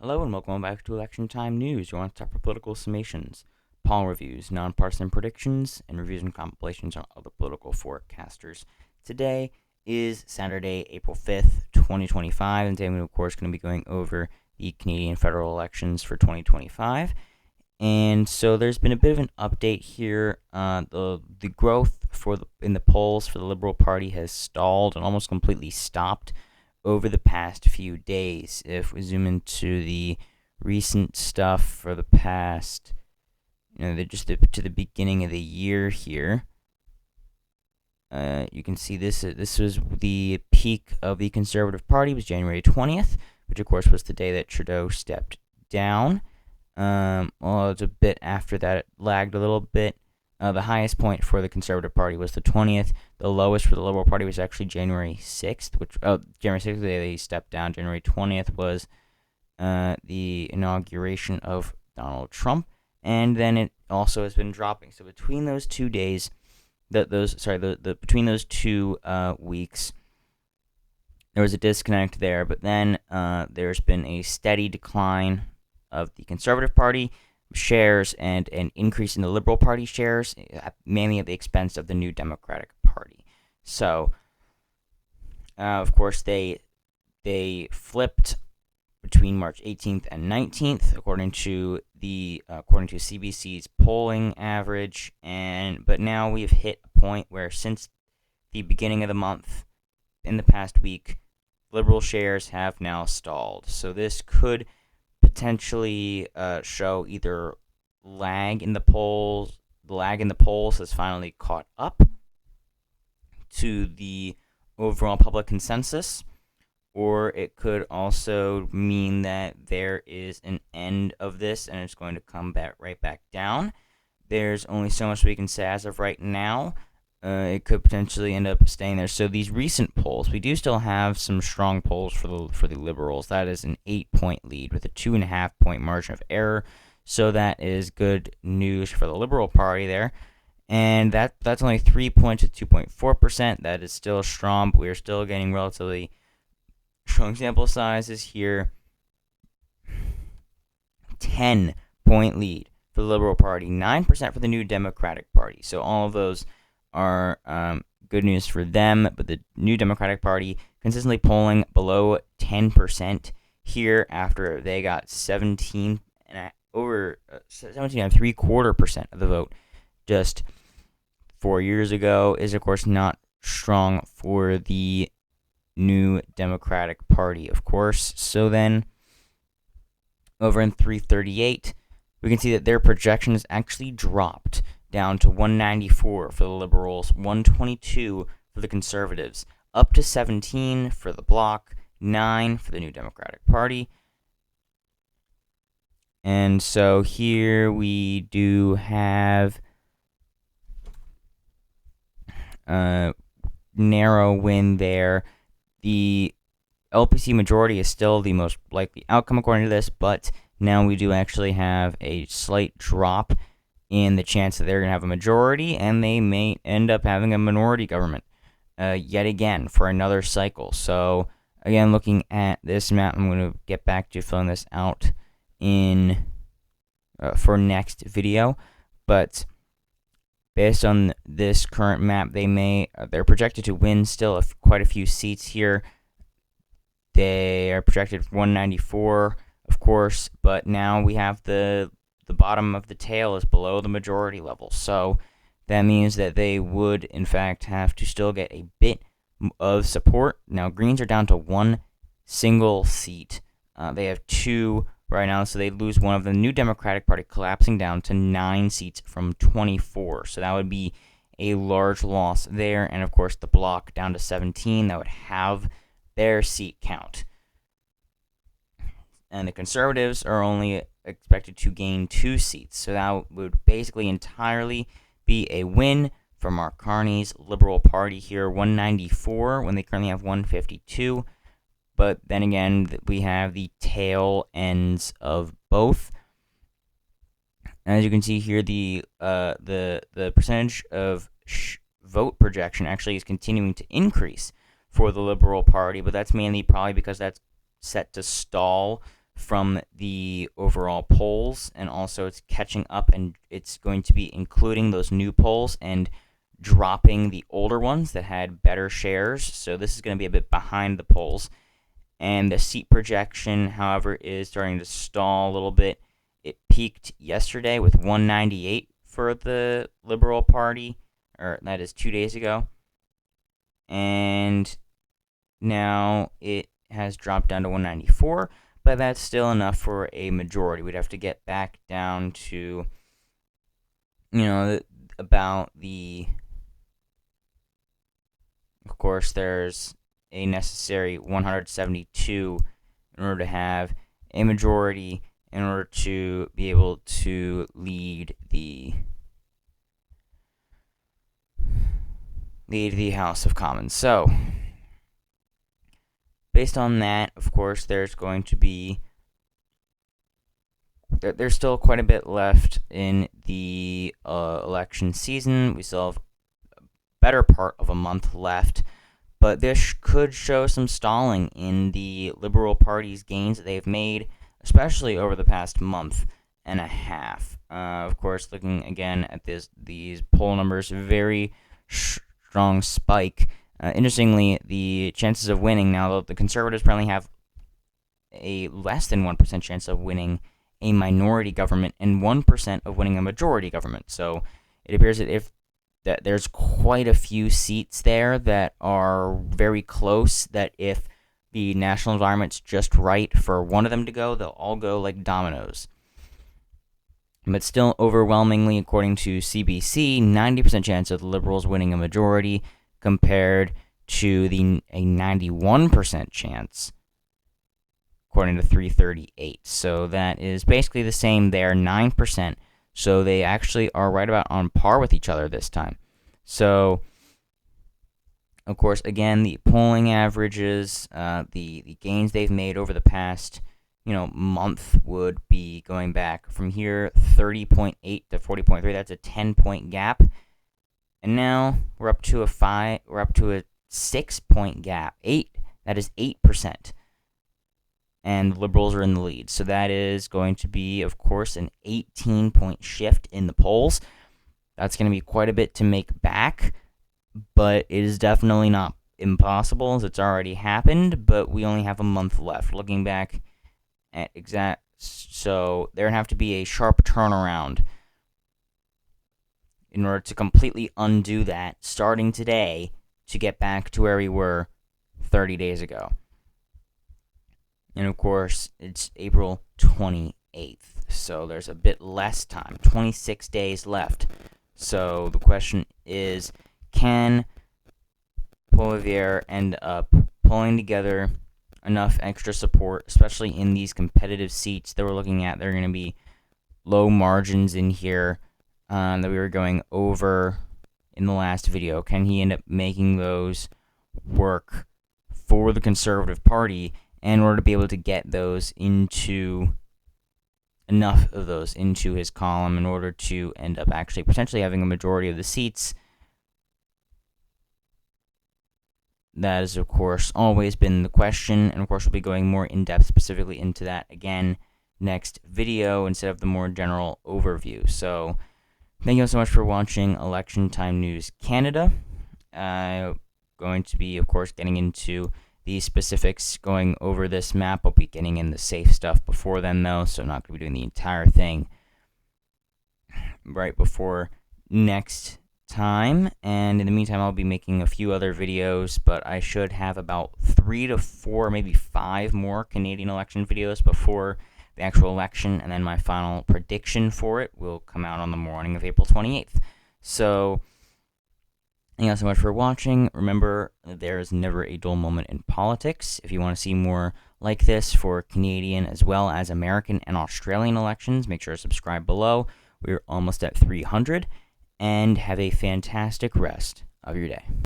Hello and welcome back to Election Time News, your one-stop for political summations, poll reviews, nonpartisan predictions, and reviews and compilations on other political forecasters. Today is Saturday, April 5th, 2025, and today we're, of course, going to be going over the Canadian federal elections for 2025. And so there's been a bit of an update here. The growth in the polls for the Liberal Party has stalled and almost completely stopped over the past few days. If we zoom into the recent stuff for the past, to the beginning of the year here, you can see this. This was the peak of the Conservative Party, was January 20th, which of course was the day that Trudeau stepped down. Well, it's a bit after that. It lagged a little bit. The highest point for the Conservative Party was the 20th. The lowest for the Liberal Party was actually January 6th, January 6th, the day they stepped down. January 20th was the inauguration of Donald Trump, and then it also has been dropping. So between those 2 days, between those 2 weeks, there was a disconnect there, but then there's been a steady decline of the Conservative Party shares and an increase in the Liberal Party shares, mainly at the expense of the New Democratic Party. So, of course, they flipped between March 18th and 19th, according to CBC's polling average, but now we've hit a point where since the beginning of the month, in the past week, Liberal shares have now stalled. So this could potentially show either lag in the polls. The lag in the polls has finally caught up to the overall public consensus, or it could also mean that there is an end of this and it's going to come back right back down. There's only so much we can say as of right now. It could potentially end up staying there. So these recent polls, we do still have some strong polls for the Liberals. That is an 8-point lead with a 2.5-point margin of error. So that is good news for the Liberal Party there. And that's only 3 points at 2.4%. That is still strong, but we are still getting relatively strong sample sizes here. 10-point lead for the Liberal Party, 9% for the New Democratic Party. So all of those are good news for them, but the New Democratic Party consistently polling below 10% here after they got 17.75% of the vote just 4 years ago, is of course not strong for the New Democratic Party, of course. So then over in 338, we can see that their projection has actually dropped down to 194 for the Liberals, 122 for the Conservatives, up to 17 for the Bloc, 9 for the New Democratic Party. And so here we do have a narrow win there. The LPC majority is still the most likely outcome according to this, but now we do actually have a slight drop in the chance that they're going to have a majority, and they may end up having a minority government yet again for another cycle. So, again, looking at this map, I'm going to get back to filling this out for next video. But based on this current map, they're projected to win still quite a few seats here. They are projected 194, of course, but now we have the bottom of the tail is below the majority level. So that means that they would, in fact, have to still get a bit of support. Now, Greens are down to one single seat. They have 2 right now, so they lose one of them. The New Democratic Party collapsing down to 9 seats from 24. So that would be a large loss there. And, of course, the Bloc down to 17. That would have their seat count. And the Conservatives are only expected to gain 2 seats. So that would basically entirely be a win for Mark Carney's Liberal Party here, 194 when they currently have 152. But then again, we have the tail ends of both. As you can see here, the percentage of vote projection actually is continuing to increase for the Liberal Party, but that's mainly probably because that's set to stall from the overall polls, and also it's catching up, and it's going to be including those new polls and dropping the older ones that had better shares. So this is going to be a bit behind the polls. And the seat projection, however, is starting to stall a little bit. It peaked yesterday with 198 for the Liberal Party, or that is 2 days ago. And now it has dropped down to 194, but that's still enough for a majority. We'd have to get back down to, about the... Of course, there's a necessary 172 in order to have a majority, in order to be able to lead the House of Commons. So, based on that, of course, there's going to be... There's still quite a bit left in the election season. We still have a better part of a month left. But this could show some stalling in the Liberal Party's gains that they've made, especially over the past month and a half. Of course, looking again at these poll numbers, very strong spike. Interestingly, the chances of winning now, the Conservatives apparently have a less than 1% chance of winning a minority government and 1% of winning a majority government. So it appears that there's quite a few seats there that are very close, that if the national environment's just right for one of them to go, they'll all go like dominoes. But still, overwhelmingly, according to CBC, 90% chance of the Liberals winning a majority compared to a 91% chance, according to 338. So that is basically the same there, 9%. So they actually are right about on par with each other this time. So, of course, again, the polling averages, the gains they've made over the past, month would be going back from here 30.8 to 40.3. That's a 10-point gap. And now we're up to a 6-point gap. That is 8%. And the Liberals are in the lead. So that is going to be, of course, an 18-point shift in the polls. That's going to be quite a bit to make back, but it is definitely not impossible, as it's already happened, but we only have a month left. Looking back at so there would have to be a sharp turnaround in order to completely undo that, starting today, to get back to where we were 30 days ago. And of course, it's April 28th, so there's a bit less time, 26 days left. So the question is, can Poilievre end up pulling together enough extra support, especially in these competitive seats that we're looking at? There are going to be low margins in here that we were going over in the last video. Can he end up making those work for the Conservative Party in order to be able to get enough of those into his column in order to end up actually potentially having a majority of the seats? That has, of course, always been the question, and of course we'll be going more in-depth specifically into that again next video instead of the more general overview. So thank you so much for watching Election Time News Canada. Going to be, of course, getting into the specifics, going over this map. I'll be getting in the safe stuff before then, though, so I'm not going to be doing the entire thing right before next time. And in the meantime, I'll be making a few other videos, but I should have about 3 to 4, maybe 5 more Canadian election videos before the actual election, and then my final prediction for it will come out on the morning of April 28th. So thank you so much for watching. Remember, there is never a dull moment in politics. If you want to see more like this for Canadian as well as American and Australian elections, make sure to subscribe below. We're almost at 300, and have a fantastic rest of your day.